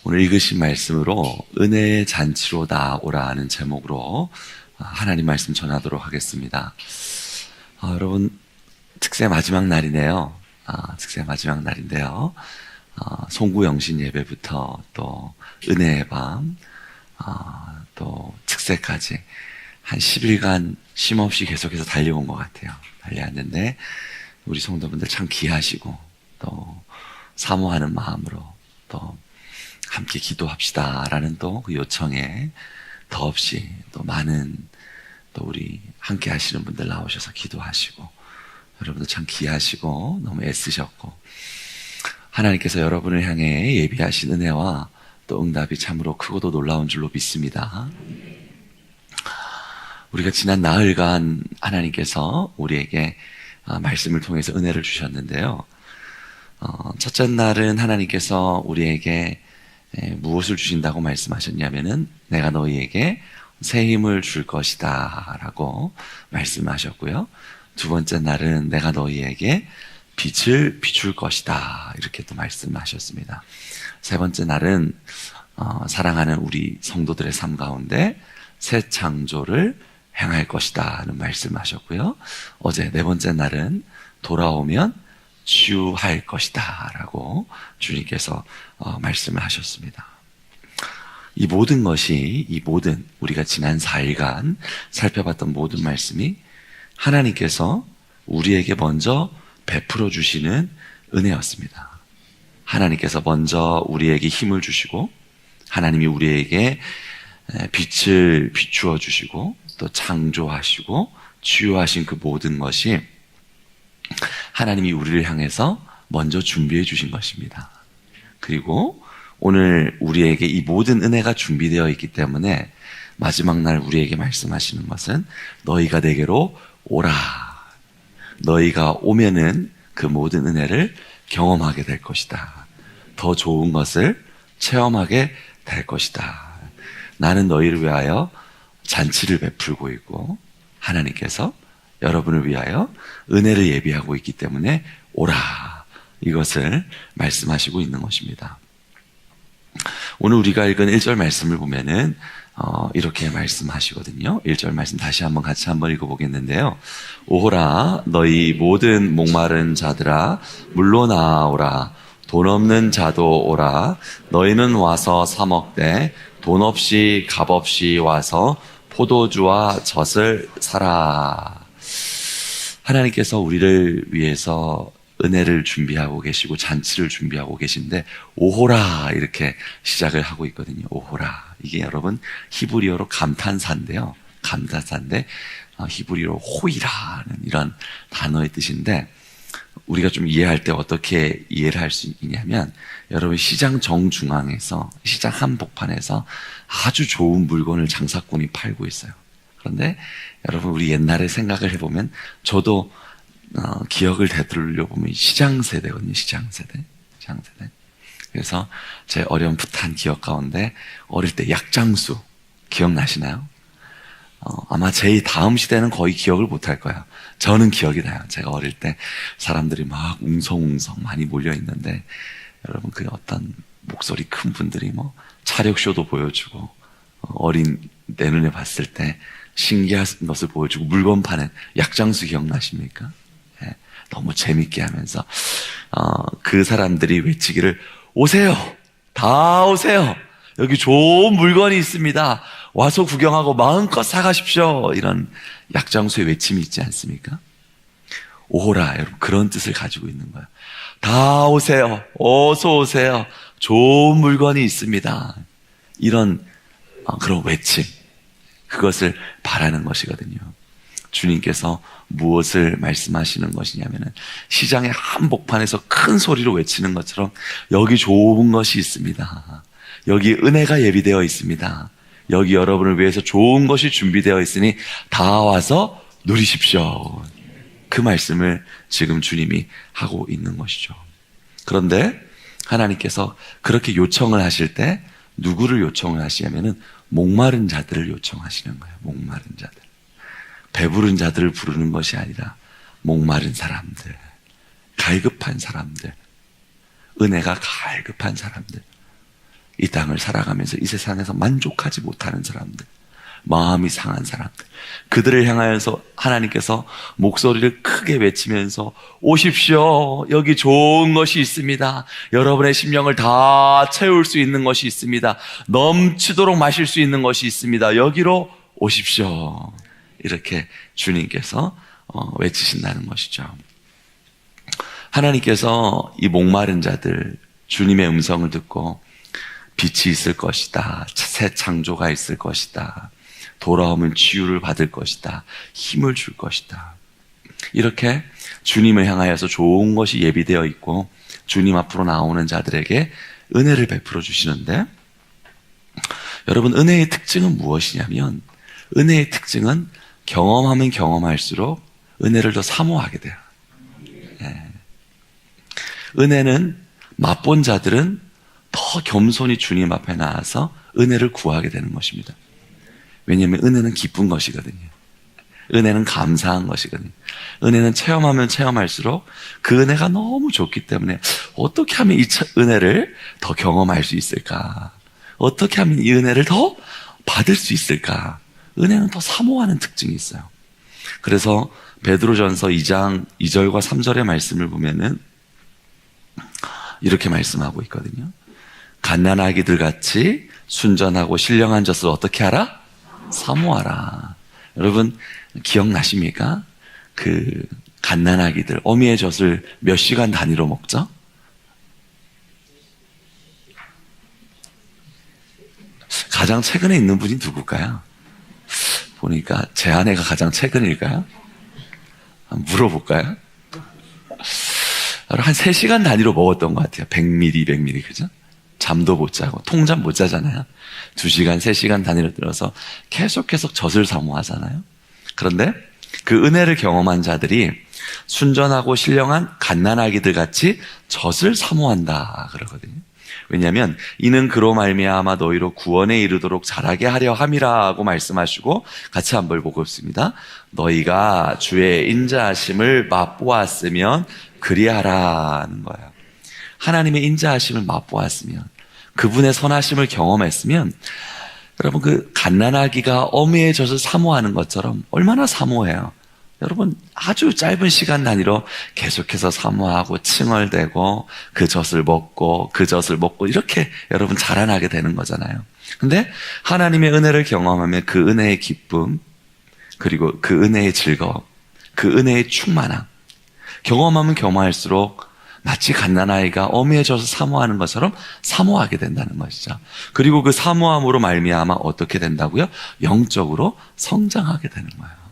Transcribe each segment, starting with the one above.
오늘 읽으신 말씀으로 은혜의 잔치로 나오라 하는 제목으로 하나님 말씀 전하도록 하겠습니다. 여러분, 특세 마지막 날이네요. 특세 마지막 날인데요. 송구영신 예배부터 또 은혜의 밤, 또 특세까지 한 10일간 쉼없이 계속해서 달려온 것 같아요. 달려왔는데 우리 성도분들 참 귀하시고 또 사모하는 마음으로 또 함께 기도합시다라는 또 그 요청에 더없이 또 많은 또 우리 함께 하시는 분들 나오셔서 기도하시고 여러분들 참 귀하시고 너무 애쓰셨고 하나님께서 여러분을 향해 예비하신 은혜와 또 응답이 참으로 크고도 놀라운 줄로 믿습니다. 우리가 지난 나흘간 하나님께서 우리에게 말씀을 통해서 은혜를 주셨는데요. 첫째 날은 하나님께서 우리에게 무엇을 주신다고 말씀하셨냐면은 내가 너희에게 새 힘을 줄 것이다 라고 말씀하셨고요. 두 번째 날은 내가 너희에게 빛을 비출 것이다 이렇게 또 말씀하셨습니다. 세 번째 날은 사랑하는 우리 성도들의 삶 가운데 새 창조를 행할 것이다 는 말씀하셨고요. 어제 네 번째 날은 돌아오면 치유할 것이다 라고 주님께서 말씀을 하셨습니다. 이 모든 우리가 지난 4일간 살펴봤던 모든 말씀이 하나님께서 우리에게 먼저 베풀어 주시는 은혜였습니다. 하나님께서 먼저 우리에게 힘을 주시고 하나님이 우리에게 빛을 비추어 주시고 또 창조하시고 치유하신 그 모든 것이 하나님이 우리를 향해서 먼저 준비해 주신 것입니다. 그리고 오늘 우리에게 이 모든 은혜가 준비되어 있기 때문에 마지막 날 우리에게 말씀하시는 것은 너희가 내게로 오라. 너희가 오면은 그 모든 은혜를 경험하게 될 것이다. 더 좋은 것을 체험하게 될 것이다. 나는 너희를 위하여 잔치를 베풀고 있고 하나님께서 여러분을 위하여 은혜를 예비하고 있기 때문에 오라. 이것을 말씀하시고 있는 것입니다. 오늘 우리가 읽은 1절 말씀을 보면은 이렇게 말씀하시거든요. 1절 말씀 다시 같이 한번 읽어보겠는데요. 오호라 너희 모든 목마른 자들아 물러나오라. 돈 없는 자도 오라. 너희는 와서 사 먹되 돈 없이 값 없이 와서 포도주와 젖을 사라. 하나님께서 우리를 위해서 은혜를 준비하고 계시고 잔치를 준비하고 계신데 오호라 이렇게 시작을 하고 있거든요. 오호라. 이게 여러분 히브리어로 감탄사인데요. 감탄사인데 히브리어로 호이라는 이런 단어의 뜻인데 우리가 좀 이해할 때 어떻게 이해를 할 수 있냐면 여러분 시장 정중앙에서 시장 한복판에서 아주 좋은 물건을 장사꾼이 팔고 있어요. 그런데 여러분 우리 옛날에 생각을 해보면 저도 기억을 되돌려 보면 시장 세대거든요. 시장 세대. 그래서 제 어렴풋한 기억 가운데 어릴 때 약장수 기억나시나요? 아마 제 다음 시대는 거의 기억을 못할 거예요. 저는 기억이 나요. 제가 어릴 때 사람들이 막 웅성웅성 많이 몰려 있는데 여러분 그 어떤 목소리 큰 분들이 뭐 차력쇼도 보여주고 어린 내 눈에 봤을 때 신기한 것을 보여주고 물건 파는 약장수 기억나십니까? 네, 너무 재밌게 하면서 그 사람들이 외치기를 오세요! 다 오세요! 여기 좋은 물건이 있습니다. 와서 구경하고 마음껏 사가십시오. 이런 약장수의 외침이 있지 않습니까? 오호라 여러분 그런 뜻을 가지고 있는 거예요. 다 오세요. 어서 오세요. 좋은 물건이 있습니다. 이런 그런 외침 그것을 바라는 것이거든요. 주님께서 무엇을 말씀하시는 것이냐면은 시장의 한복판에서 큰 소리로 외치는 것처럼 여기 좋은 것이 있습니다. 여기 은혜가 예비되어 있습니다. 여기 여러분을 위해서 좋은 것이 준비되어 있으니 다 와서 누리십시오. 그 말씀을 지금 주님이 하고 있는 것이죠. 그런데 하나님께서 그렇게 요청을 하실 때 누구를 요청을 하시냐면은 목마른 자들을 요청하시는 거예요. 목마른 자들. 배부른 자들을 부르는 것이 아니라 목마른 사람들, 갈급한 사람들, 은혜가 갈급한 사람들, 이 땅을 살아가면서 이 세상에서 만족하지 못하는 사람들, 마음이 상한 사람들, 그들을 향하여서 하나님께서 목소리를 크게 외치면서 오십시오. 여기 좋은 것이 있습니다. 여러분의 심령을 다 채울 수 있는 것이 있습니다. 넘치도록 마실 수 있는 것이 있습니다. 여기로 오십시오. 이렇게 주님께서 외치신다는 것이죠. 하나님께서 이 목마른 자들, 주님의 음성을 듣고 빛이 있을 것이다, 새 창조가 있을 것이다, 돌아오면 치유를 받을 것이다, 힘을 줄 것이다, 이렇게 주님을 향하여서 좋은 것이 예비되어 있고 주님 앞으로 나오는 자들에게 은혜를 베풀어 주시는데, 여러분, 은혜의 특징은 무엇이냐면, 은혜의 특징은 경험하면 경험할수록 은혜를 더 사모하게 돼요. 네. 은혜는 맛본 자들은 더 겸손히 주님 앞에 나와서 은혜를 구하게 되는 것입니다. 왜냐하면 은혜는 기쁜 것이거든요. 은혜는 감사한 것이거든요. 은혜는 체험하면 체험할수록 그 은혜가 너무 좋기 때문에 어떻게 하면 이 은혜를 더 경험할 수 있을까? 어떻게 하면 이 은혜를 더 받을 수 있을까? 은혜는 더 사모하는 특징이 있어요. 그래서 베드로전서 2장 2절과 3절의 말씀을 보면은 이렇게 말씀하고 있거든요. 갓난아기들 같이 순전하고 신령한 젖을 어떻게 하라? 사모하라. 여러분 기억나십니까? 그 갓난아기들, 어미의 젖을 몇 시간 단위로 먹죠? 가장 최근에 있는 분이 누굴까요? 보니까 제 아내가 가장 최근일까요? 한번 물어볼까요? 한 3시간 단위로 먹었던 것 같아요. 100ml, 200ml, 그죠? 잠도 못 자고, 통잠 못 자잖아요. 2시간, 3시간 단위로 들어서 계속 젖을 사모하잖아요. 그런데 그 은혜를 경험한 자들이 순전하고 신령한 갓난아기들 같이 젖을 사모한다 그러거든요. 왜냐하면 이는 그로 말미암아 너희로 구원에 이르도록 자라게 하려 함이라고 말씀하시고, 같이 한번 보고 있습니다. 너희가 주의 인자하심을 맛보았으면 그리하라는 거예요. 하나님의 인자하심을 맛보았으면, 그분의 선하심을 경험했으면, 여러분 그 갓난아기가 어미의 젖을 사모하는 것처럼 얼마나 사모해요. 여러분 아주 짧은 시간 단위로 계속해서 사모하고 칭얼대고 그 젖을 먹고 이렇게 여러분 자라나게 되는 거잖아요. 근데 하나님의 은혜를 경험하면 그 은혜의 기쁨, 그리고 그 은혜의 즐거움, 그 은혜의 충만함, 경험하면 경험할수록 마치 갓난아이가 어미의 젖을 사모하는 것처럼 사모하게 된다는 것이죠. 그리고 그 사모함으로 말미암아 어떻게 된다고요? 영적으로 성장하게 되는 거예요.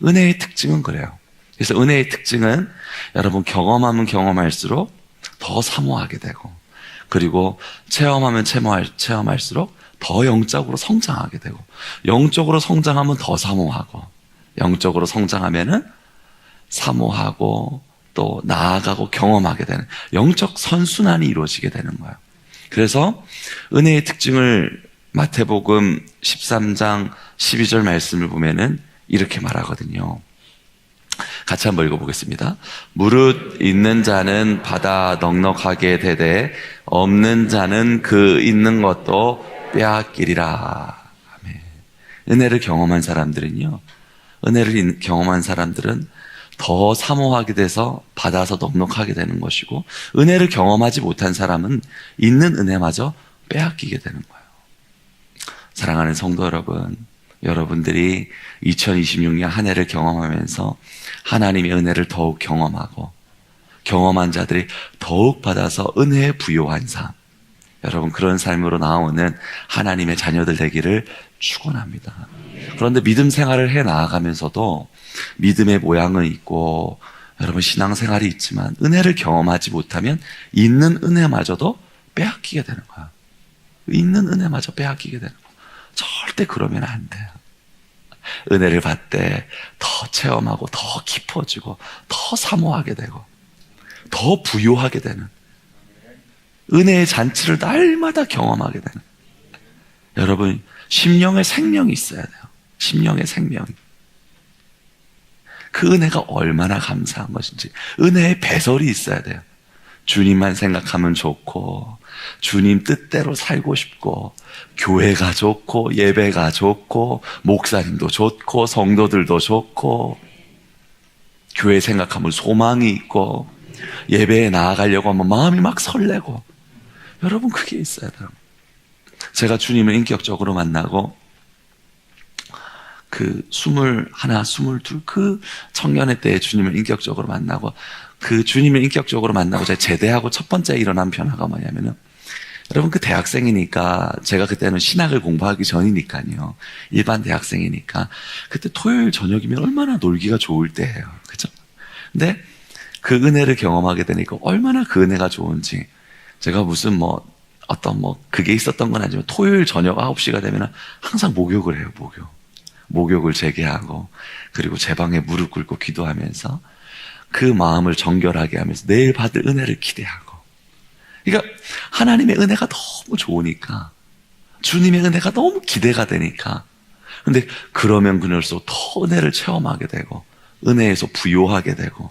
은혜의 특징은 그래요. 그래서 은혜의 특징은 여러분 경험하면 경험할수록 더 사모하게 되고, 그리고 체험하면 체험할수록 더 영적으로 성장하게 되고, 영적으로 성장하면 더 사모하고, 영적으로 성장하면은 사모하고 또 나아가고 경험하게 되는 영적 선순환이 이루어지게 되는 거예요. 그래서 은혜의 특징을 마태복음 13장 12절 말씀을 보면은 이렇게 말하거든요. 같이 한번 읽어보겠습니다. 무릇 있는 자는 받아 넉넉하게 되되 없는 자는 그 있는 것도 빼앗기리라. 아멘. 은혜를 경험한 사람들은요, 은혜를 경험한 사람들은 더 사모하게 돼서 받아서 넉넉하게 되는 것이고, 은혜를 경험하지 못한 사람은 있는 은혜마저 빼앗기게 되는 거예요. 사랑하는 성도 여러분, 여러분들이 2026년 한 해를 경험하면서 하나님의 은혜를 더욱 경험하고, 경험한 자들이 더욱 받아서 은혜에 부요한 삶, 여러분 그런 삶으로 나오는 하나님의 자녀들 되기를 축원합니다. 그런데 믿음 생활을 해 나아가면서도 믿음의 모양은 있고 여러분 신앙생활이 있지만 은혜를 경험하지 못하면 있는 은혜마저도 빼앗기게 되는 거야. 있는 은혜마저 빼앗기게 되는 거야. 절대 그러면 안 돼요. 은혜를 받되 더 체험하고 더 깊어지고 더 사모하게 되고 더 부요하게 되는 은혜의 잔치를 날마다 경험하게 되는, 여러분 심령의 생명이 있어야 돼요. 심령의 생명이. 그 은혜가 얼마나 감사한 것인지 은혜의 배설이 있어야 돼요. 주님만 생각하면 좋고 주님 뜻대로 살고 싶고, 교회가 좋고, 예배가 좋고, 목사님도 좋고, 성도들도 좋고, 교회 생각하면 소망이 있고, 예배에 나아가려고 하면 마음이 막 설레고. 여러분, 그게 있어야 돼요. 제가 주님을 인격적으로 만나고, 그 21, 22, 그 청년의 때에 주님을 인격적으로 만나고, 그 주님을 인격적으로 만나고 제가 제대하고 첫 번째 일어난 변화가 뭐냐면은, 여러분, 그 대학생이니까, 제가 그때는 신학을 공부하기 전이니까요. 일반 대학생이니까. 그때 토요일 저녁이면 얼마나 놀기가 좋을 때예요. 그죠? 근데 그 은혜를 경험하게 되니까 얼마나 그 은혜가 좋은지. 제가 무슨 그게 있었던 건 아니지만 토요일 저녁 9시가 되면 항상 목욕을 해요, 목욕을 재개하고, 그리고 제 방에 무릎 꿇고 기도하면서 그 마음을 정결하게 하면서 내일 받을 은혜를 기대하고. 그러니까 하나님의 은혜가 너무 좋으니까, 주님의 은혜가 너무 기대가 되니까. 근데 그러면 그럴수록 더 은혜를 체험하게 되고, 은혜에서 부요하게 되고.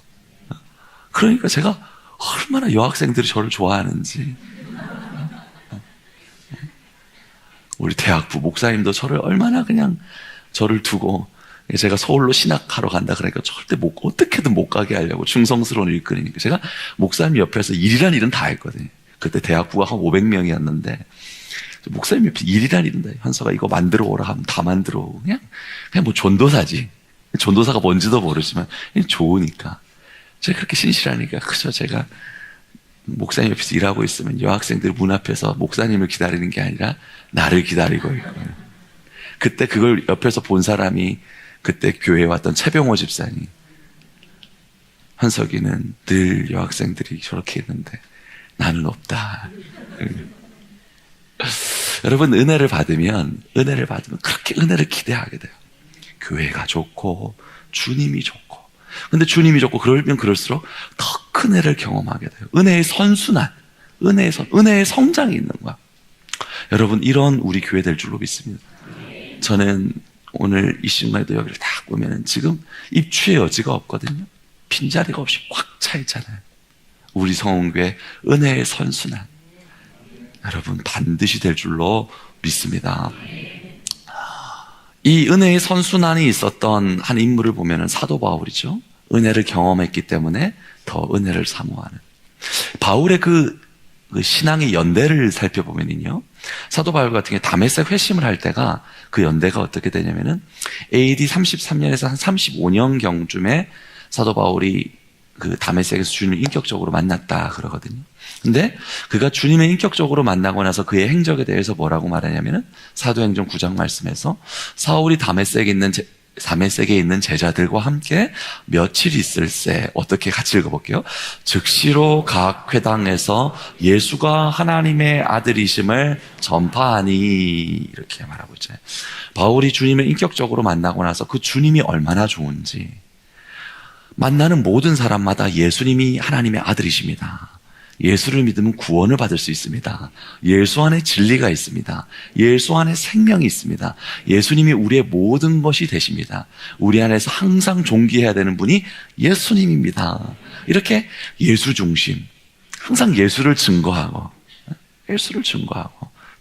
그러니까 제가 얼마나 여학생들이 저를 좋아하는지. 우리 대학부 목사님도 저를 얼마나 그냥 저를 두고, 제가 서울로 신학하러 간다 그러니까 절대 어떻게든 못 가게 하려고 충성스러운 일꾼이니까 제가 목사님 옆에서 일이란 일은 다 했거든요. 그때 대학부가 한 500명이었는데 목사님 옆에 일이란 일은 다, 현서가 이거 만들어 오라 하면 다 만들어 오고, 그냥 뭐 전도사지. 전도사가 뭔지도 모르지만 그냥 좋으니까. 제가 그렇게 신실하니까 그저 제가 목사님 옆에서 일하고 있으면 여학생들 문 앞에서 목사님을 기다리는 게 아니라 나를 기다리고 있고. 그때 그걸 옆에서 본 사람이 그때 교회에 왔던 최병호 집사님. 현석이는 늘 여학생들이 저렇게 했는데 나는 없다. 여러분, 은혜를 받으면 그렇게 은혜를 기대하게 돼요. 교회가 좋고 주님이 좋고. 근데 주님이 좋고 그러면 그럴수록 더 큰 은혜를 경험하게 돼요. 은혜의 선순환, 은혜의 성장이 있는 거야. 여러분, 이런 우리 교회 될 줄로 믿습니다. 저는 오늘 이 순간에도 여기를 딱 보면 지금 입추의 여지가 없거든요. 빈자리가 없이 꽉 차 있잖아요. 우리 성원교회 은혜의 선순환, 여러분 반드시 될 줄로 믿습니다. 이 은혜의 선순환이 있었던 한 인물을 보면 사도 바울이죠. 은혜를 경험했기 때문에 더 은혜를 사모하는. 바울의 그 신앙의 연대를 살펴보면요, 사도 바울 같은 경우에 다메섹 회심을 할 때가, 그 연대가 어떻게 되냐면은 AD 33년에서 한 35년경쯤에 사도 바울이 그 다메섹에서 주님을 인격적으로 만났다 그러거든요. 근데 그가 주님을 인격적으로 만나고 나서 그의 행적에 대해서 뭐라고 말하냐면은 사도행전 9장 말씀에서 사울이 다메섹에 있는 제자들과 함께 며칠 있을새, 어떻게 같이 읽어볼게요. 즉시로 각 회당에서 예수가 하나님의 아들이심을 전파하니, 이렇게 말하고 있죠. 바울이 주님을 인격적으로 만나고 나서 그 주님이 얼마나 좋은지, 만나는 모든 사람마다 예수님이 하나님의 아들이십니다. 예수를 믿으면 구원을 받을 수 있습니다. 예수 안에 진리가 있습니다. 예수 안에 생명이 있습니다. 예수님이 우리의 모든 것이 되십니다. 우리 안에서 항상 존귀해야 되는 분이 예수님입니다. 이렇게 예수 중심, 항상 예수를 증거하고,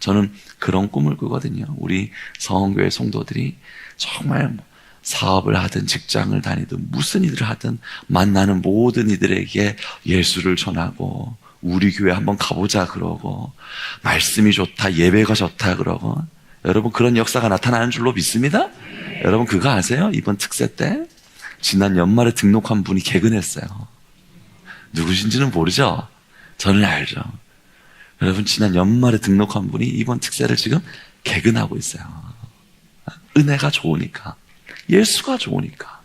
저는 그런 꿈을 꾸거든요. 우리 성원교회 성도들이 정말 사업을 하든 직장을 다니든 무슨 일을 하든 만나는 모든 이들에게 예수를 전하고, 우리 교회 한번 가보자 그러고, 말씀이 좋다, 예배가 좋다 그러고, 여러분 그런 역사가 나타나는 줄로 믿습니다. 여러분 그거 아세요? 이번 특세 때 지난 연말에 등록한 분이 개근했어요. 누구신지는 모르죠? 저는 알죠. 여러분, 지난 연말에 등록한 분이 이번 특세를 지금 개근하고 있어요. 은혜가 좋으니까, 예수가 좋으니까.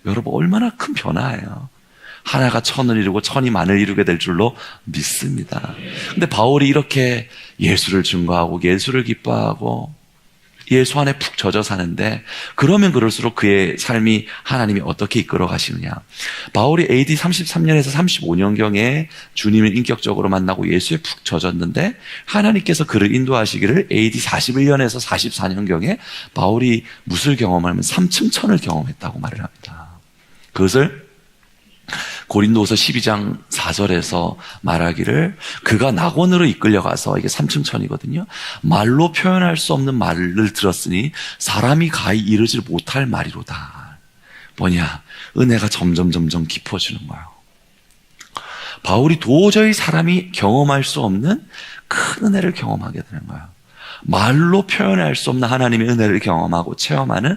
여러분, 얼마나 큰 변화예요. 하나가 천을 이루고 천이 만을 이루게 될 줄로 믿습니다. 근데 바울이 이렇게 예수를 증거하고 예수를 기뻐하고 예수 안에 푹 젖어 사는데, 그러면 그럴수록 그의 삶이 하나님이 어떻게 이끌어 가시느냐. 바울이 AD 33년에서 35년경에 주님을 인격적으로 만나고 예수에 푹 젖었는데, 하나님께서 그를 인도하시기를 AD 41년에서 44년경에 바울이 무엇을 경험하면 3층 천을 경험했다고 말을 합니다. 그것을 고린도후서 12장 4절에서 말하기를 그가 낙원으로 이끌려가서, 이게 삼층천이거든요. 말로 표현할 수 없는 말을 들었으니 사람이 가히 이르지 못할 말이로다. 뭐냐? 은혜가 점점 깊어지는 거예요. 바울이 도저히 사람이 경험할 수 없는 큰 은혜를 경험하게 되는 거예요. 말로 표현할 수 없는 하나님의 은혜를 경험하고 체험하는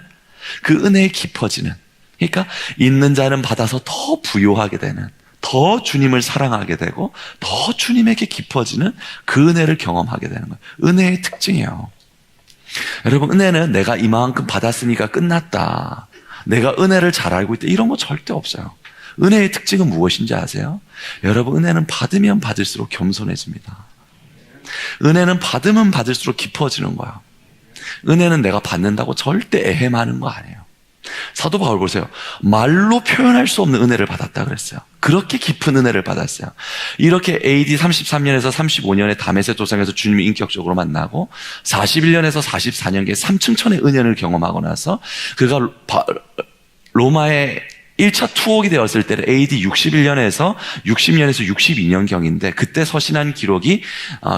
그 은혜에 깊어지는, 그러니까 있는 자는 받아서 더 부요하게 되는, 더 주님을 사랑하게 되고 더 주님에게 깊어지는 그 은혜를 경험하게 되는 거예요. 은혜의 특징이에요. 여러분, 은혜는 내가 이만큼 받았으니까 끝났다, 내가 은혜를 잘 알고 있다, 이런 거 절대 없어요. 은혜의 특징은 무엇인지 아세요? 여러분, 은혜는 받으면 받을수록 겸손해집니다. 은혜는 받으면 받을수록 깊어지는 거야. 은혜는 내가 받는다고 절대 애햄하는 거 아니에요. 사도 바울 보세요. 말로 표현할 수 없는 은혜를 받았다 그랬어요. 그렇게 깊은 은혜를 받았어요. 이렇게 AD 33년에서 35년에 다메섹 도상에서 주님을 인격적으로 만나고 41년에서 44년에 삼층천의 은혜를 경험하고 나서 그가 로마의 1차 투옥이 되었을 때는 AD 61년에서 60년에서 62년경인데, 그때 서신한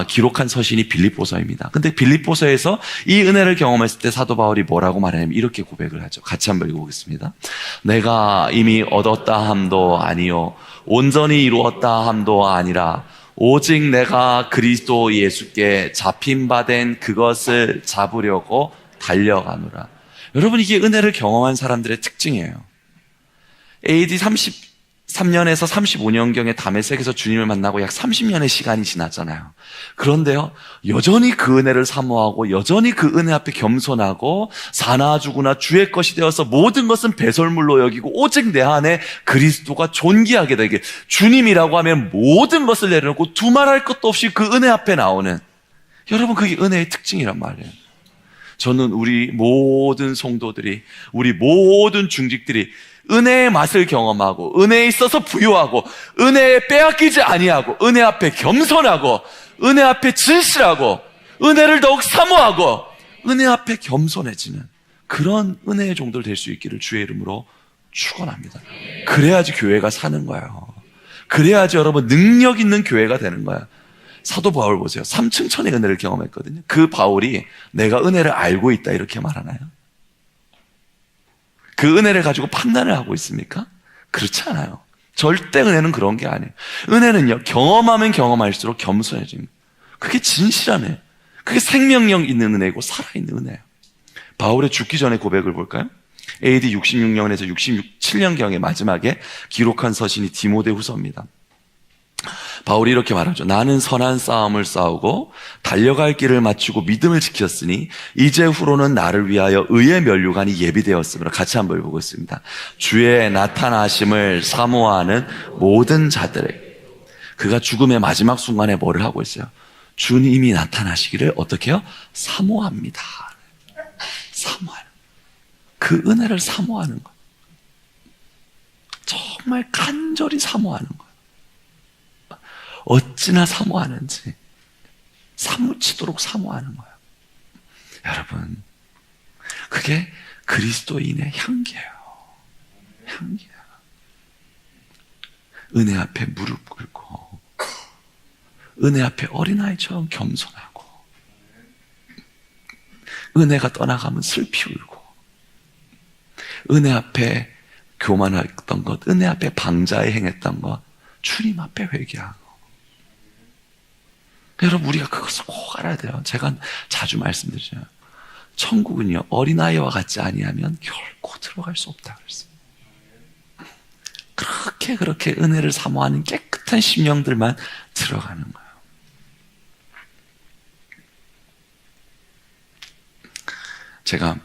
기록한 서신이 빌립보서입니다. 근데 빌립보서에서 이 은혜를 경험했을 때 사도 바울이 뭐라고 말하냐면 이렇게 고백을 하죠. 같이 한번 읽어보겠습니다. 내가 이미 얻었다 함도 아니요 온전히 이루었다 함도 아니라 오직 내가 그리스도 예수께 잡힌 바 된 그것을 잡으려고 달려가노라. 여러분, 이게 은혜를 경험한 사람들의 특징이에요. AD 33년에서 35년경에 다메섹에서 주님을 만나고 약 30년의 시간이 지났잖아요. 그런데요, 여전히 그 은혜를 사모하고 여전히 그 은혜 앞에 겸손하고 사나 죽으나 주의 것이 되어서 모든 것은 배설물로 여기고 오직 내 안에 그리스도가 존귀하게 되게, 주님이라고 하면 모든 것을 내려놓고 두말할 것도 없이 그 은혜 앞에 나오는, 여러분, 그게 은혜의 특징이란 말이에요. 저는 우리 모든 성도들이, 우리 모든 중직들이 은혜의 맛을 경험하고 은혜에 있어서 부유하고 은혜에 빼앗기지 아니하고 은혜 앞에 겸손하고 은혜 앞에 진실하고 은혜를 더욱 사모하고 은혜 앞에 겸손해지는 그런 은혜의 종들 될 수 있기를 주의 이름으로 축원합니다. 그래야지 교회가 사는 거예요. 그래야지 여러분 능력 있는 교회가 되는 거야. 사도 바울 보세요. 삼층천의 은혜를 경험했거든요. 그 바울이 내가 은혜를 알고 있다 이렇게 말하나요? 그 은혜를 가지고 판단을 하고 있습니까? 그렇지 않아요. 절대 은혜는 그런 게 아니에요. 은혜는요, 경험하면 경험할수록 겸손해집니다. 그게 진실한 은혜, 그게 생명력 있는 은혜고 살아있는 은혜예요. 바울의 죽기 전의 고백을 볼까요? AD 66년에서 67년경에 마지막에 기록한 서신이 디모데후서입니다. 바울이 이렇게 말하죠. 나는 선한 싸움을 싸우고 달려갈 길을 마치고 믿음을 지켰으니 이제 후로는 나를 위하여 의의 면류관이 예비되었으므로. 같이 한번 읽어보겠습니다. 주의 나타나심을 사모하는 모든 자들에게. 그가 죽음의 마지막 순간에 뭐를 하고 있어요? 주님이 나타나시기를 어떻게 해요? 사모합니다. 사모하는, 그 은혜를 사모하는 거예요. 정말 간절히 사모하는 거예요. 어찌나 사모하는지 사무치도록 사모하는 거예요. 여러분, 그게 그리스도인의 향기예요. 향기예요. 은혜 앞에 무릎 꿇고 은혜 앞에 어린아이처럼 겸손하고 은혜가 떠나가면 슬피 울고 은혜 앞에 교만했던 것, 은혜 앞에 방자에 행했던 것 주님 앞에 회개하고. 여러분, 우리가 그것을 꼭 알아야 돼요. 제가 자주 말씀드리잖아요. 천국은요, 어린아이와 같지 아니하면 결코 들어갈 수 없다 그랬어요. 그렇게 은혜를 사모하는 깨끗한 심령들만 들어가는 거예요. 제가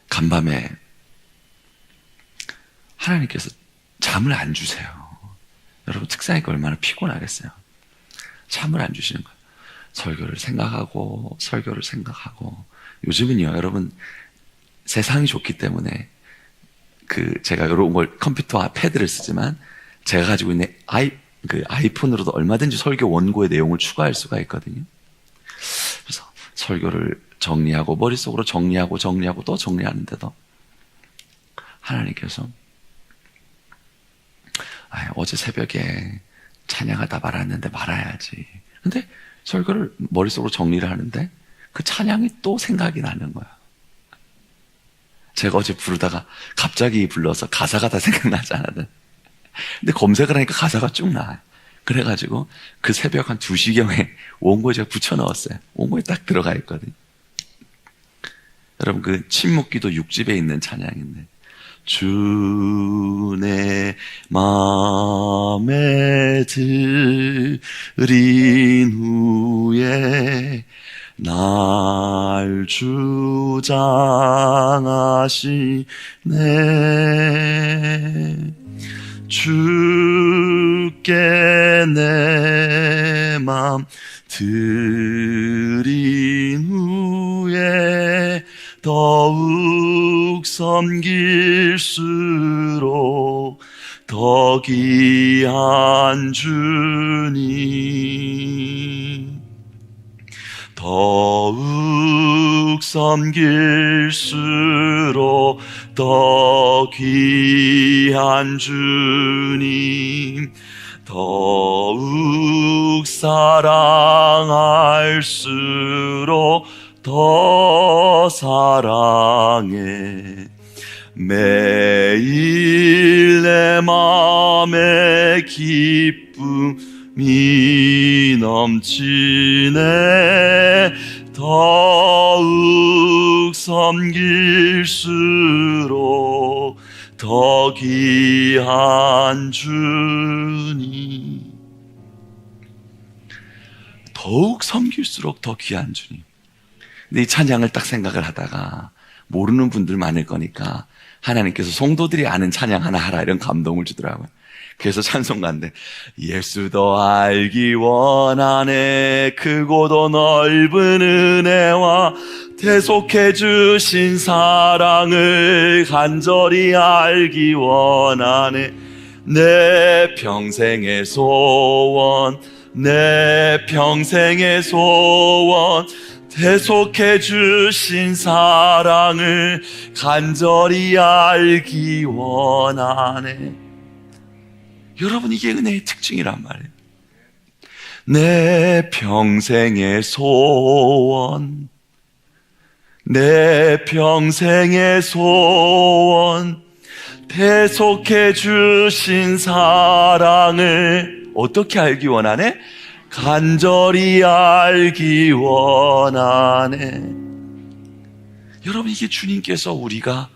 간밤에 하나님께서 잠을 안 주세요. 여러분, 특사니까 얼마나 피곤하겠어요. 잠을 안 주시는 거예요. 설교를 생각하고 요즘은요, 여러분, 세상이 좋기 때문에 제가 이런 걸 컴퓨터와 패드를 쓰지만 제가 가지고 있는 아이폰으로도 얼마든지 설교 원고의 내용을 추가할 수가 있거든요. 그래서 설교를 정리하고 머릿속으로 정리하고 또 정리하는데도 하나님께서 어제 새벽에 찬양하다 말았는데 말아야지. 근데 설교를 머릿속으로 정리를 하는데 그 찬양이 또 생각이 나는 거야. 제가 어제 부르다가 갑자기 불러서 가사가 다 생각나지 않았는데, 근데 검색을 하니까 가사가 쭉 나와요. 그래가지고 그 새벽 한 2시경에 원고에 제가 붙여 넣었어요. 원고에 딱 들어가 있거든요. 여러분, 그 침묵기도 6집에 있는 찬양인데, 주 내 맘에 들인 후에 날 주장하시네. 주께 내 맘 드린 후에 더욱 섬길수록 더 귀한 주님, 더욱 섬길수록 더 귀한 주님, 더욱 사랑할수록 더 사랑해. 매일 내 맘에 기쁨이 넘치네. 더욱 섬길수록 더 귀한 주님, 더욱 섬길수록 더 귀한 주님. 근데 이 찬양을 딱 생각을 하다가 모르는 분들 많을 거니까 하나님께서 성도들이 아는 찬양 하나 하라 이런 감동을 주더라고요. 그래서 찬송가인데, 예수 더 알기 원하네. 크고도 넓은 은혜와 대속해 주신 사랑을 간절히 알기 원하네. 내 평생의 소원, 내 평생의 소원, 대속해 주신 사랑을 간절히 알기 원하네. 여러분, 이게 은혜의 특징이란 말이에요. 내 평생의 소원, 내 평생의 소원, 대속해 주신 사랑을 어떻게 알기 원하네? 간절히 알기 원하네. 여러분, 이게 주님께서 우리가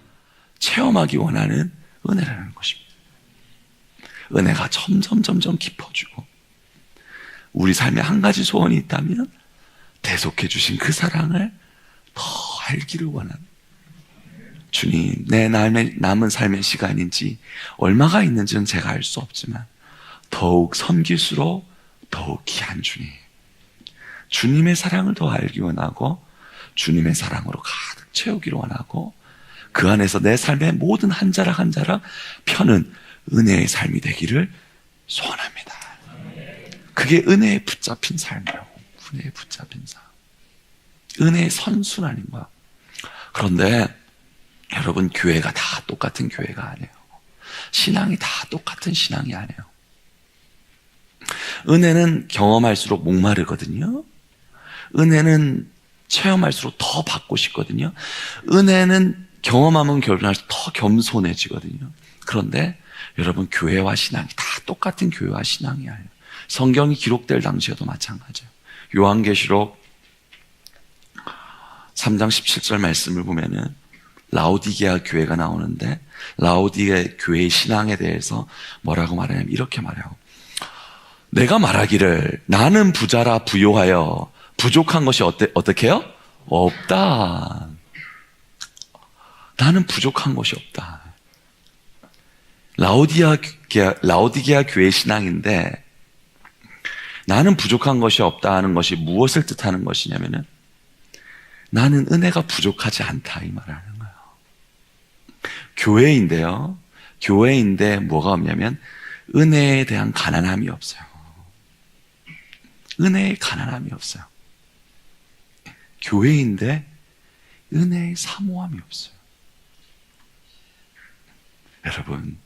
체험하기 원하는 은혜라는 것입니다. 은혜가 점점 깊어지고, 우리 삶에 한 가지 소원이 있다면 대속해 주신 그 사랑을 더 알기를 원합니다. 주님, 내 남은 삶의 시간인지 얼마가 있는지는 제가 알 수 없지만 더욱 섬길수록 더욱 귀한 주님, 주님의 사랑을 더 알기 원하고 주님의 사랑으로 가득 채우기를 원하고, 그 안에서 내 삶의 모든 한 자락 한 자락 펴는 은혜의 삶이 되기를 소원합니다. 그게 은혜에 붙잡힌 삶이에요. 은혜에 붙잡힌 삶, 은혜의 선순환인 거야. 그런데 여러분, 교회가 다 똑같은 교회가 아니에요. 신앙이 다 똑같은 신앙이 아니에요. 은혜는 경험할수록 목마르거든요. 은혜는 체험할수록 더 받고 싶거든요. 은혜는 경험하면 결혼할수록 더 겸손해지거든요. 그런데 여러분, 교회와 신앙이 다 똑같은 교회와 신앙이 아니에요. 성경이 기록될 당시에도 마찬가지예요. 요한계시록 3장 17절 말씀을 보면은 라오디게아 교회가 나오는데, 라오디게아 교회의 신앙에 대해서 뭐라고 말하냐면 이렇게 말해요. 내가 말하기를 나는 부자라 부요하여 부족한 것이 어떻게 해요? 없다. 나는 부족한 것이 없다. 라오디게아 교회의 신앙인데, 나는 부족한 것이 없다 하는 것이 무엇을 뜻하는 것이냐면은, 나는 은혜가 부족하지 않다, 이 말을 하는 거예요. 교회인데요, 교회인데 뭐가 없냐면 은혜에 대한 가난함이 없어요. 은혜의 가난함이 없어요. 교회인데 은혜의 사모함이 없어요. 여러분,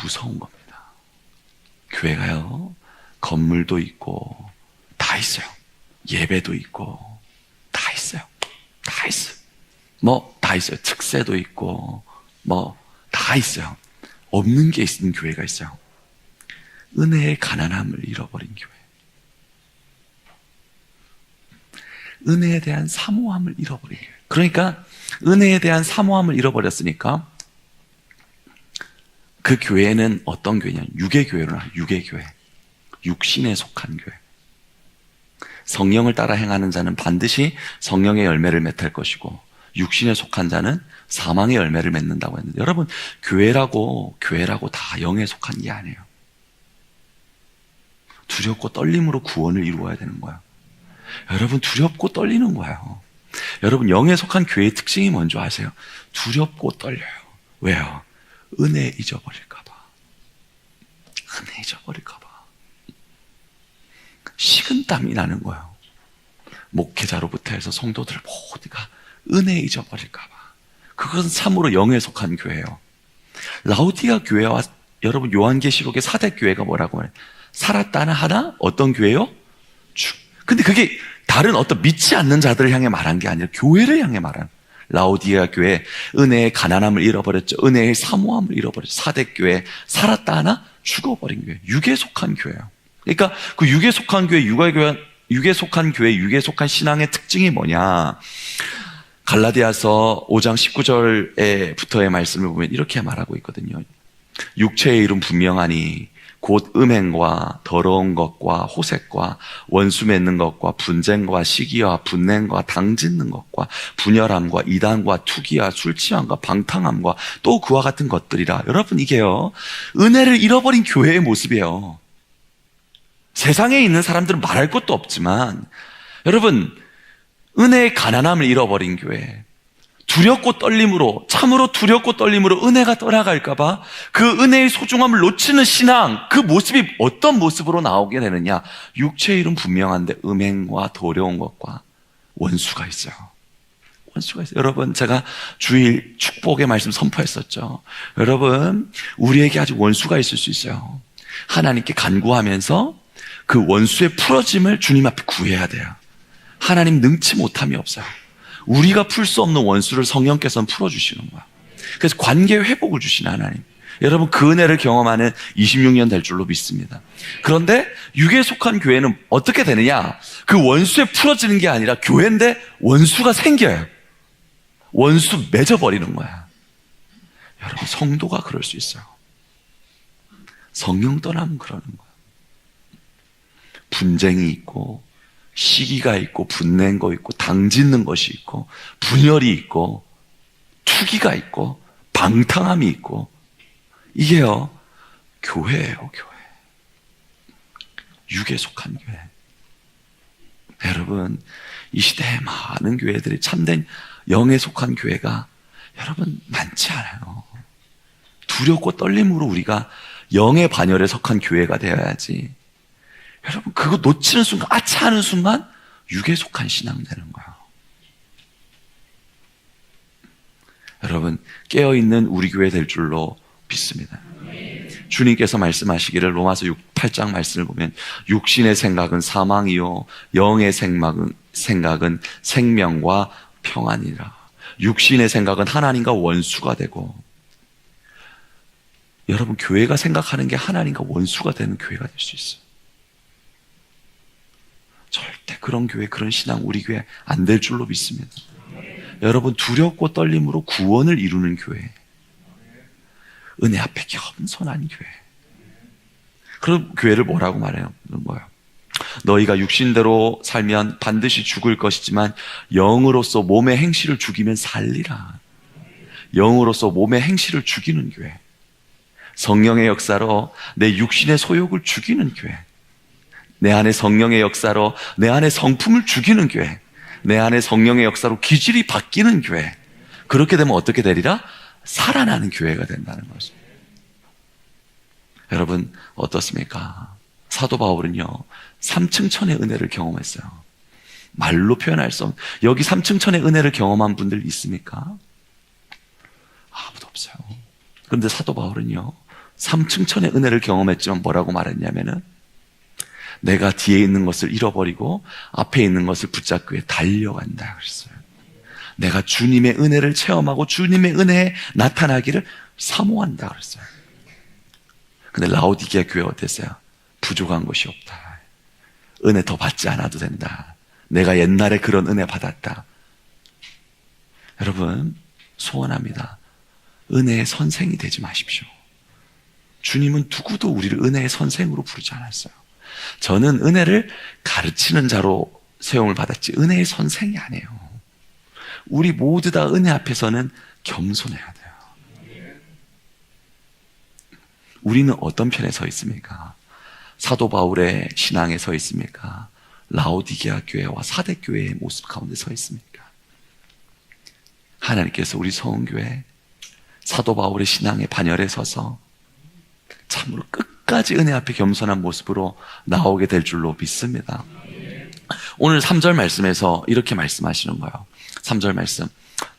무서운 겁니다. 교회가요, 건물도 있고 다 있어요. 예배도 있고 다 있어요. 다 있어요. 다 있어요. 특세도 있고 다 있어요. 없는 게 있는 교회가 있어요. 은혜의 가난함을 잃어버린 교회. 은혜에 대한 사모함을 잃어버린 교회. 그러니까 은혜에 대한 사모함을 잃어버렸으니까 그 교회는 어떤 교회냐? 육의 교회로 나와요. 육의 교회. 육신에 속한 교회. 성령을 따라 행하는 자는 반드시 성령의 열매를 맺을 것이고 육신에 속한 자는 사망의 열매를 맺는다고 했는데, 여러분, 교회라고 다 영에 속한 게 아니에요. 두렵고 떨림으로 구원을 이루어야 되는 거예요. 여러분, 두렵고 떨리는 거예요. 여러분, 영에 속한 교회의 특징이 뭔지 아세요? 두렵고 떨려요. 왜요? 은혜 잊어버릴까봐. 은혜 잊어버릴까봐. 식은땀이 나는 거예요. 목회자로부터 해서 성도들 모두가 은혜 잊어버릴까봐. 그것은 참으로 영에 속한 교회예요. 라우디가 교회와 여러분 요한계시록의 4대 교회가 뭐라고 해요? 살았다는 하나? 어떤 교회요? 근데 그게 다른 어떤 믿지 않는 자들을 향해 말한 게 아니라 교회를 향해 말한, 라오디게아 교회 은혜의 가난함을 잃어버렸죠. 은혜의 사모함을 잃어버렸죠. 4대 교회 살았다 하나? 죽어버린 교회. 육에 속한 교회예요. 그러니까 그 육에 속한 교회, 육에 속한 교회, 육에 속한 신앙의 특징이 뭐냐? 갈라디아서 5장 19절에부터의 말씀을 보면 이렇게 말하고 있거든요. 육체의 이름 분명하니 곧 음행과 더러운 것과 호색과 원수 맺는 것과 분쟁과 시기와 분냄과 당짓는 것과 분열함과 이단과 투기와 술취함과 방탕함과 또 그와 같은 것들이라. 여러분, 이게요, 은혜를 잃어버린 교회의 모습이에요. 세상에 있는 사람들은 말할 것도 없지만, 여러분, 은혜의 가난함을 잃어버린 교회, 두렵고 떨림으로, 참으로 두렵고 떨림으로 은혜가 떠나갈까봐 그 은혜의 소중함을 놓치는 신앙, 그 모습이 어떤 모습으로 나오게 되느냐? 육체의 일은 분명한데 음행과 더러운 것과 원수가 있어요. 원수가 있어요. 여러분, 제가 주일 축복의 말씀 선포했었죠. 여러분, 우리에게 아직 원수가 있을 수 있어요. 하나님께 간구하면서 그 원수의 풀어짐을 주님 앞에 구해야 돼요. 하나님 능치 못함이 없어요. 우리가 풀 수 없는 원수를 성령께서는 풀어주시는 거야. 그래서 관계 회복을 주시는 하나님. 여러분, 그 은혜를 경험하는 26년 될 줄로 믿습니다. 그런데 육에 속한 교회는 어떻게 되느냐? 그 원수에 풀어지는 게 아니라 교회인데 원수가 생겨요. 원수 맺어버리는 거야. 여러분, 성도가 그럴 수 있어요. 성령 떠나면 그러는 거야. 분쟁이 있고 시기가 있고 분낸 거 있고 당짓는 것이 있고 분열이 있고 투기가 있고 방탕함이 있고, 이게요 교회예요. 교회. 육에 속한 교회. 여러분, 이 시대에 많은 교회들이 참된 영에 속한 교회가 여러분 많지 않아요. 두렵고 떨림으로 우리가 영의 반열에 속한 교회가 되어야지. 여러분, 그거 놓치는 순간, 아차 하는 순간 육에 속한 신앙 되는 거예요. 여러분, 깨어있는 우리 교회 될 줄로 믿습니다. 주님께서 말씀하시기를 로마서 8장 말씀을 보면 육신의 생각은 사망이요 영의 생각은 생명과 평안이라. 육신의 생각은 하나님과 원수가 되고, 여러분, 교회가 생각하는 게 하나님과 원수가 되는 교회가 될 수 있어요. 절대 그런 교회, 그런 신앙 우리 교회 안 될 줄로 믿습니다. 여러분, 두렵고 떨림으로 구원을 이루는 교회, 은혜 앞에 겸손한 교회. 그런 교회를 뭐라고 말해요? 뭐예요? 너희가 육신대로 살면 반드시 죽을 것이지만 영으로서 몸의 행실을 죽이면 살리라. 영으로서 몸의 행실을 죽이는 교회. 성령의 역사로 내 육신의 소욕을 죽이는 교회. 내 안에 성령의 역사로 내 안에 성품을 죽이는 교회. 내 안에 성령의 역사로 기질이 바뀌는 교회. 그렇게 되면 어떻게 되리라? 살아나는 교회가 된다는 거죠. 여러분, 어떻습니까? 사도 바울은요 3층천의 은혜를 경험했어요. 말로 표현할 수 없는, 여기 3층천의 은혜를 경험한 분들 있습니까? 아무도 없어요. 그런데 사도 바울은요 삼층천의 은혜를 경험했지만 뭐라고 말했냐면은 내가 뒤에 있는 것을 잃어버리고 앞에 있는 것을 붙잡기 위해 달려간다 그랬어요. 내가 주님의 은혜를 체험하고 주님의 은혜에 나타나기를 사모한다 그랬어요. 근데 라오디게아 교회 어땠어요? 부족한 것이 없다. 은혜 더 받지 않아도 된다. 내가 옛날에 그런 은혜 받았다. 여러분, 소원합니다. 은혜의 선생이 되지 마십시오. 주님은 누구도 우리를 은혜의 선생으로 부르지 않았어요. 저는 은혜를 가르치는 자로 세움을 받았지 은혜의 선생이 아니에요. 우리 모두 다 은혜 앞에서는 겸손해야 돼요. 우리는 어떤 편에 서 있습니까? 사도 바울의 신앙에 서 있습니까? 라오디게아 교회와 사대 교회의 모습 가운데 서 있습니까? 하나님께서 우리 서은교회 사도 바울의 신앙의 반열에 서서 참으로 끝까지 은혜 앞에 겸손한 모습으로 나오게 될 줄로 믿습니다. 오늘 3절 말씀에서 이렇게 말씀하시는 거예요. 3절 말씀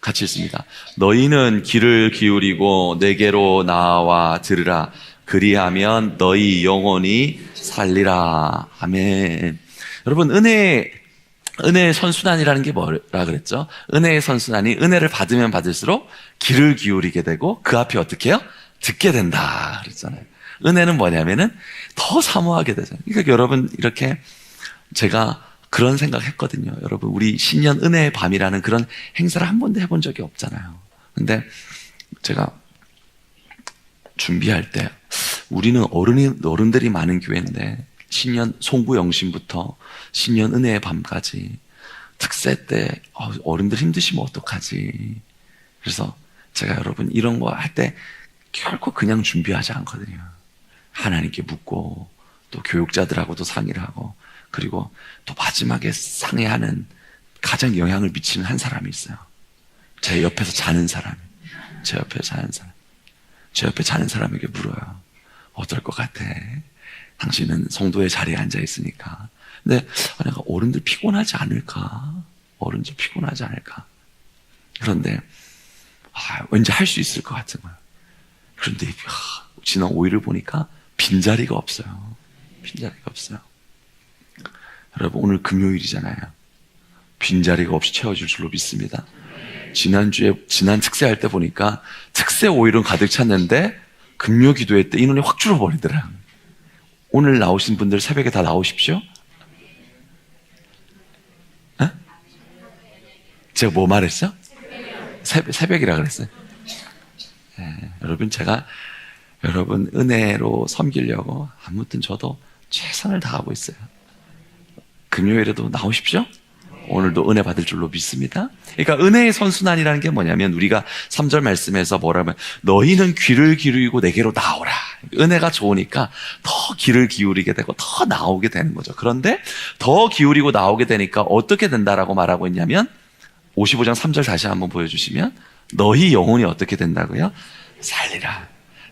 같이 읽습니다. 너희는 귀를 기울이고 내게로 나와 들으라. 그리하면 너희 영혼이 살리라. 아멘. 여러분, 은혜의 선순환이라는 게 뭐라 그랬죠? 은혜의 선순환이 은혜를 받으면 받을수록 귀를 기울이게 되고 그 앞에 어떻게 해요? 듣게 된다 그랬잖아요. 은혜는 뭐냐면은 더 사모하게 되잖아요. 그러니까 여러분, 이렇게 제가 그런 생각 했거든요. 여러분, 우리 신년 은혜의 밤이라는 그런 행사를 한 번도 해본 적이 없잖아요. 근데 제가 준비할 때 우리는 어른들이 많은 교회인데 신년 송구 영신부터 신년 은혜의 밤까지 특세 때 어른들 힘드시면 어떡하지. 그래서 제가 여러분 이런 거 할 때 결코 그냥 준비하지 않거든요. 하나님께 묻고 또 교육자들하고도 상의를 하고 그리고 또 마지막에 상의하는 가장 영향을 미치는 한 사람이 있어요. 제 옆에서 자는 사람. 제 옆에 자는 사람에게 물어요. 어떨 것 같아? 당신은 성도의 자리에 앉아 있으니까. 근데 내가 어른들 피곤하지 않을까? 그런데 왠지 할 수 있을 것 같은 거예요. 그런데 지난 5일을 보니까 빈자리가 없어요. 여러분, 오늘 금요일이잖아요. 빈자리가 없이 채워질 줄로 믿습니다. 지난 특세할 때 보니까 특세 5일은 가득 찼는데 금요 기도회 때 인원이 확 줄어버리더라. 오늘 나오신 분들 새벽에 다 나오십시오. 에? 제가 뭐 말했어? 새벽이라 그랬어요. 여러분, 제가 여러분 은혜로 섬기려고 아무튼 저도 최선을 다하고 있어요. 금요일에도 나오십시오. 오늘도 은혜 받을 줄로 믿습니다. 그러니까 은혜의 선순환이라는 게 뭐냐면 우리가 3절 말씀에서 뭐라면 너희는 귀를 기울이고 내게로 나오라. 은혜가 좋으니까 더 귀를 기울이게 되고 더 나오게 되는 거죠. 그런데 더 기울이고 나오게 되니까 어떻게 된다라고 말하고 있냐면 55장 3절 다시 한번 보여주시면 너희 영혼이 어떻게 된다고요? 살리라.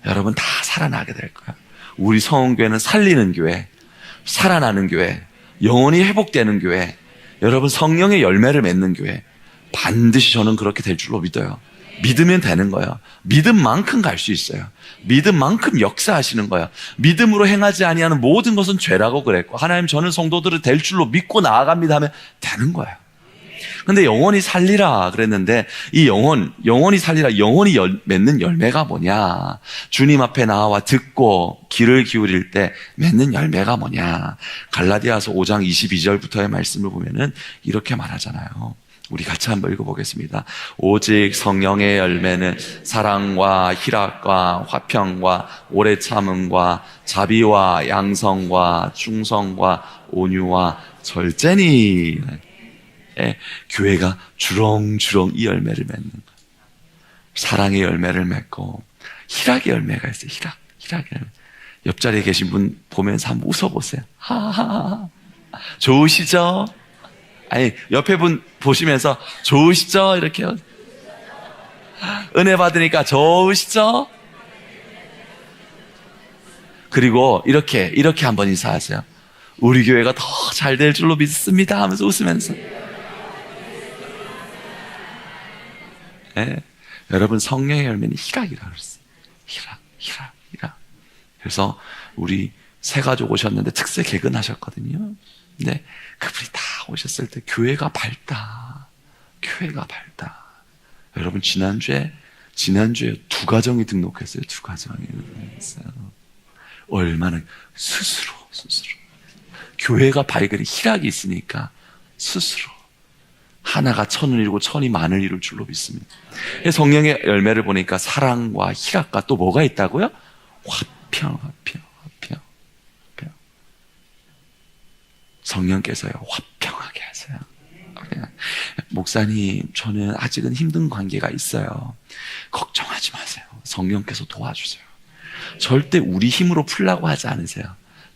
여러분, 다 살아나게 될 거예요. 우리 성원교회는 살리는 교회, 살아나는 교회, 영혼이 회복되는 교회, 여러분 성령의 열매를 맺는 교회, 반드시 저는 그렇게 될 줄로 믿어요. 믿으면 되는 거예요. 믿음만큼 갈 수 있어요. 믿음만큼 역사하시는 거예요. 믿음으로 행하지 아니하는 모든 것은 죄라고 그랬고, 하나님 저는 성도들을 될 줄로 믿고 나아갑니다 하면 되는 거예요. 근데 영혼이 살리라 그랬는데 이 영혼이 살리라, 영혼이 맺는 열매가 뭐냐? 주님 앞에 나와 듣고 귀를 기울일 때 맺는 열매가 뭐냐? 갈라디아서 5장 22절부터의 말씀을 보면은 이렇게 말하잖아요. 우리 같이 한번 읽어보겠습니다. 오직 성령의 열매는 사랑과 희락과 화평과 오래 참음과 자비와 양성과 충성과 온유와 절제니. 교회가 주렁주렁 이 열매를 맺는 거예요. 사랑의 열매를 맺고 희락의 열매가 있어요. 희락의 열매. 옆자리에 계신 분 보면서 한번 웃어보세요. 하하하. 좋으시죠? 아니, 옆에 분 보시면서 좋으시죠? 이렇게요. 은혜 받으니까 좋으시죠? 그리고 이렇게 한번 인사하세요. 우리 교회가 더 잘 될 줄로 믿습니다 하면서 웃으면서. 여러분, 성령의 열매는 희락이라고 그랬어요. 희락. 그래서 우리 새 가족 오셨는데 특세 개근하셨거든요. 근데 그분이 다 오셨을 때 교회가 밝다. 교회가 밝다. 여러분 지난주에 두 가정이 등록했어요. 두 가정이 등록했어요. 얼마나 스스로 교회가 밝으니 희락이 있으니까 스스로 하나가 천을 이루고 천이 만을 이룰 줄로 믿습니다. 성령의 열매를 보니까 사랑과 희락과 또 뭐가 있다고요? 화평. 성령께서요 화평하게 하세요. 목사님, 저는 아직은 힘든 관계가 있어요. 걱정하지 마세요. 성령께서 도와주세요. 절대 우리 힘으로 풀라고 하지 않으세요.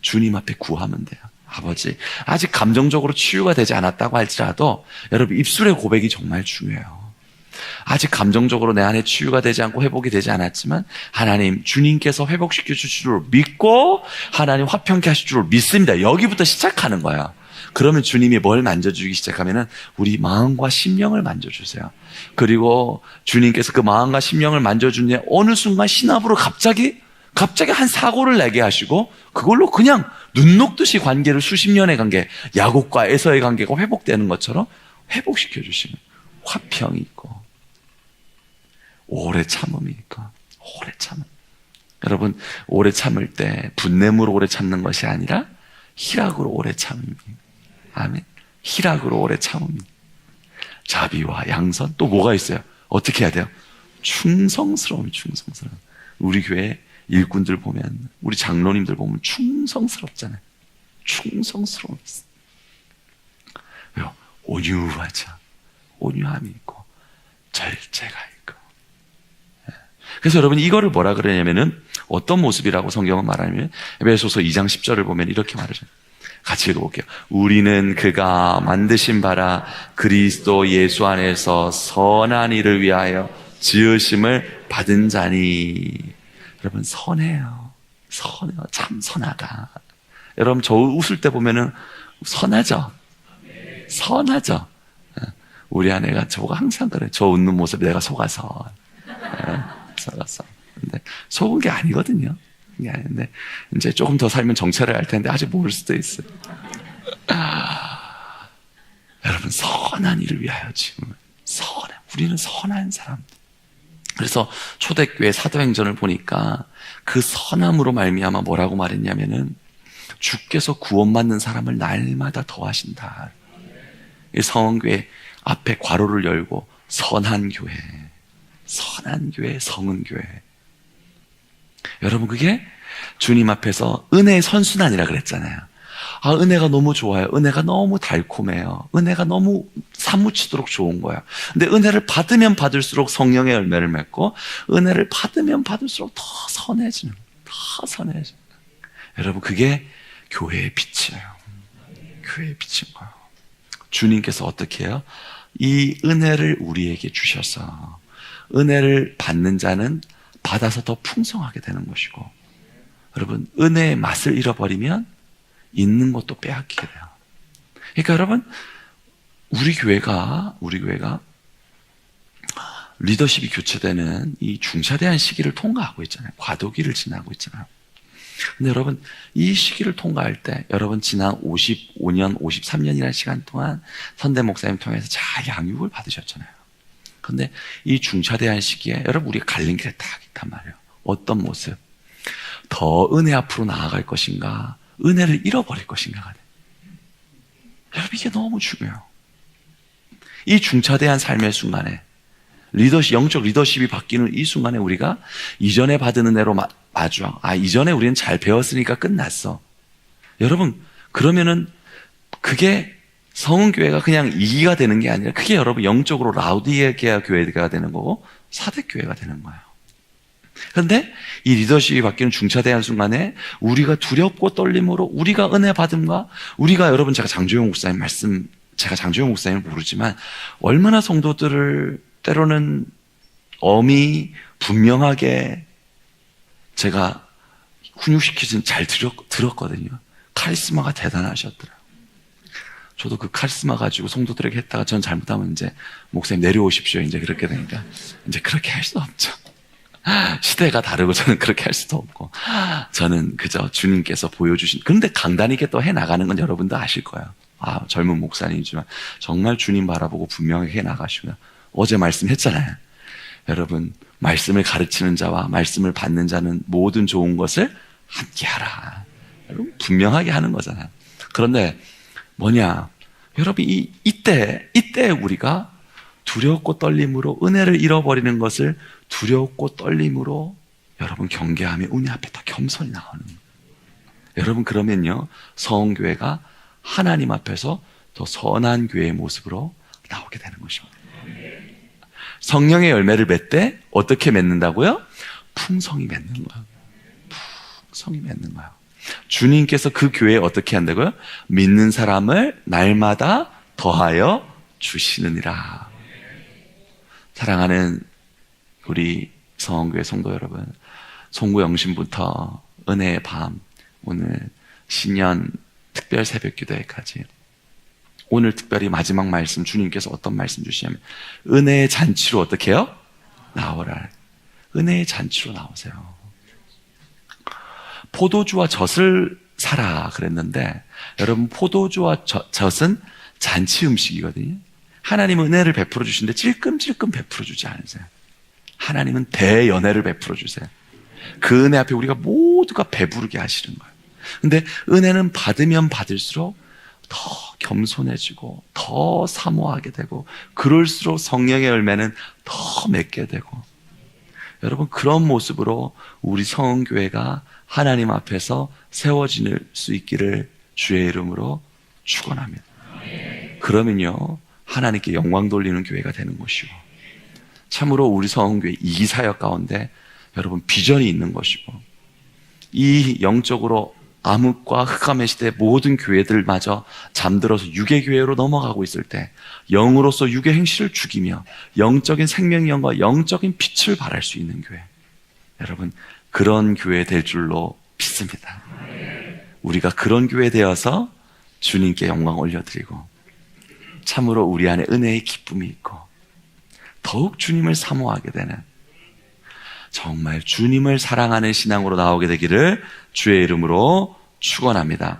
주님 앞에 구하면 돼요. 아버지, 아직 감정적으로 치유가 되지 않았다고 할지라도 여러분 입술의 고백이 정말 중요해요. 아직 감정적으로 내 안에 치유가 되지 않고 회복이 되지 않았지만 하나님, 주님께서 회복시켜 주실 줄 믿고 하나님 화평케 하실 줄 믿습니다. 여기부터 시작하는 거예요. 그러면 주님이 뭘 만져주기 시작하면은 우리 마음과 심령을 만져주세요. 그리고 주님께서 그 마음과 심령을 만져준 뒤에 어느 순간 신압으로 갑자기 한 사고를 내게 하시고 그걸로 그냥 눈 녹듯이 관계를 수십 년의 관계, 야곱과 에서의 관계가 회복되는 것처럼 회복시켜 주시는 화평이 있고 오래 참음이 있고 오래 참음. 여러분, 오래 참을 때 분냄으로 오래 참는 것이 아니라 희락으로 오래 참음이. 아멘. 희락으로 오래 참음이. 자비와 양선. 또 뭐가 있어요? 어떻게 해야 돼요? 충성스러움. 우리 교회 일꾼들 보면, 우리 장로님들 보면 충성스럽잖아요. 충성스러움이 있어. 왜요? 온유하죠. 온유함이 있고 절제가 있고. 그래서 여러분 이거를 뭐라 그러냐면은 어떤 모습이라고 성경은 말하냐면 에베소서 2장 10절을 보면 이렇게 말하죠. 같이 읽어볼게요. 우리는 그가 만드신 바라 그리스도 예수 안에서 선한 일을 위하여 지으심을 받은 자니. 여러분 선해요. 참 선하다. 여러분 저 웃을 때 보면은 선하죠. 우리 아내가 저거 항상 그래. 저 웃는 모습 내가 속아서. 근데 속은 게 아니거든요. 그게 아닌데 이제 조금 더 살면 정체를 할 텐데 아직 모를 수도 있어요. 여러분 선한 일을 위하여 지금 우리는 선한 사람. 그래서 초대교회 사도행전을 보니까 그 선함으로 말미암아 뭐라고 말했냐면은 주께서 구원받는 사람을 날마다 더하신다. 이 성원교회 앞에 괄호를 열고 선한 교회, 성은 교회. 여러분 그게 주님 앞에서 은혜의 선순환이라 그랬잖아요. 은혜가 너무 좋아요. 은혜가 너무 달콤해요. 은혜가 너무 사무치도록 좋은 거예요. 근데 은혜를 받으면 받을수록 성령의 열매를 맺고 은혜를 받으면 받을수록 더 선해지는. 여러분 그게 교회의 빛이에요. 교회의 빛인 거예요. 주님께서 어떻게 해요? 이 은혜를 우리에게 주셔서 은혜를 받는 자는 받아서 더 풍성하게 되는 것이고, 여러분 은혜의 맛을 잃어버리면 있는 것도 빼앗기게 돼요. 그러니까 여러분 우리 교회가 리더십이 교체되는 이 중차대한 시기를 통과하고 있잖아요. 과도기를 지나고 있잖아요. 근데 여러분 이 시기를 통과할 때 여러분 지난 55년, 53년이라는 시간 동안 선대 목사님 통해서 잘 양육을 받으셨잖아요. 근데 이 중차대한 시기에 여러분 우리가 갈린 길에 딱 있단 말이에요. 어떤 모습? 더 은혜 앞으로 나아갈 것인가? 은혜를 잃어버릴 것인가가 돼. 여러분 이게 너무 중요해요. 이 중차대한 삶의 순간에 영적 리더십이 바뀌는 이 순간에 우리가 이전에 받은 은혜로 이전에 우리는 잘 배웠으니까 끝났어. 여러분 그러면은 그게 성은교회가 그냥 2기가 되는 게 아니라 그게 여러분 영적으로 라우디게아 교회가 되는 거고 사대교회가 되는 거예요. 그런데 이 리더십이 바뀌는 중차대한 순간에 우리가 두렵고 떨림으로 우리가 은혜 받음과 우리가 여러분 제가 장조용 목사님을 모르지만 얼마나 성도들을 때로는 엄히 분명하게 제가 훈육시키진 잘 들었거든요. 카리스마가 대단하셨더라고요. 저도 그 카리스마 가지고 성도들에게 했다가 전 잘못하면 이제 목사님 내려오십시오. 이제 그렇게 되니까 이제 그렇게 할 수 없죠. 시대가 다르고 저는 그렇게 할 수도 없고, 저는 그저 주님께서 보여주신, 그런데 강단있게 또 해나가는 건 여러분도 아실 거예요. 젊은 목사님이지만 정말 주님 바라보고 분명히 해나가시고요. 어제 말씀했잖아요. 여러분, 말씀을 가르치는 자와 말씀을 받는 자는 모든 좋은 것을 함께 하라. 여러분, 분명하게 하는 거잖아요. 그런데 뭐냐, 여러분, 이때 우리가 두렵고 떨림으로 은혜를 잃어버리는 것을 두렵고 떨림으로 여러분 경계하며 은혜 앞에 더 겸손히 나오는 거예요. 여러분, 그러면요, 서원교회가 하나님 앞에서 더 선한 교회의 모습으로 나오게 되는 것입니다. 성령의 열매를 맺되 어떻게 맺는다고요? 풍성히 맺는 거예요. 풍성히 맺는 거예요. 주님께서 그 교회에 어떻게 한다고요? 믿는 사람을 날마다 더하여 주시느니라. 사랑하는 우리 성원교회 성도 여러분, 송구 영신부터 은혜의 밤, 오늘 신년 특별 새벽 기도회까지, 오늘 특별히 마지막 말씀, 주님께서 어떤 말씀 주시냐면 은혜의 잔치로 어떻게 해요? 나오라. 은혜의 잔치로 나오세요. 포도주와 젖을 사라 그랬는데, 여러분, 포도주와 젖은 잔치 음식이거든요. 하나님은 은혜를 베풀어 주시는데 찔끔찔끔 베풀어 주지 않으세요. 하나님은 대연혜를 베풀어 주세요. 그 은혜 앞에 우리가 모두가 배부르게 하시는 거예요. 근데 은혜는 받으면 받을수록 더 겸손해지고 더 사모하게 되고, 그럴수록 성령의 열매는 더 맺게 되고, 여러분, 그런 모습으로 우리 성은교회가 하나님 앞에서 세워질 수 있기를 주의 이름으로 축원합니다. 그러면요, 하나님께 영광 돌리는 교회가 되는 것이고, 참으로 우리 성은교회 이기사역 가운데 여러분 비전이 있는 것이고, 이 영적으로 암흑과 흑암의 시대 모든 교회들마저 잠들어서 육의 교회로 넘어가고 있을 때, 영으로서 육의 행실을 죽이며 영적인 생명력과 영적인 빛을 발할 수 있는 교회, 여러분, 그런 교회 될 줄로 믿습니다. 우리가 그런 교회 되어서 주님께 영광 올려드리고, 참으로 우리 안에 은혜의 기쁨이 있고 더욱 주님을 사모하게 되는, 정말 주님을 사랑하는 신앙으로 나오게 되기를 주의 이름으로 축원합니다.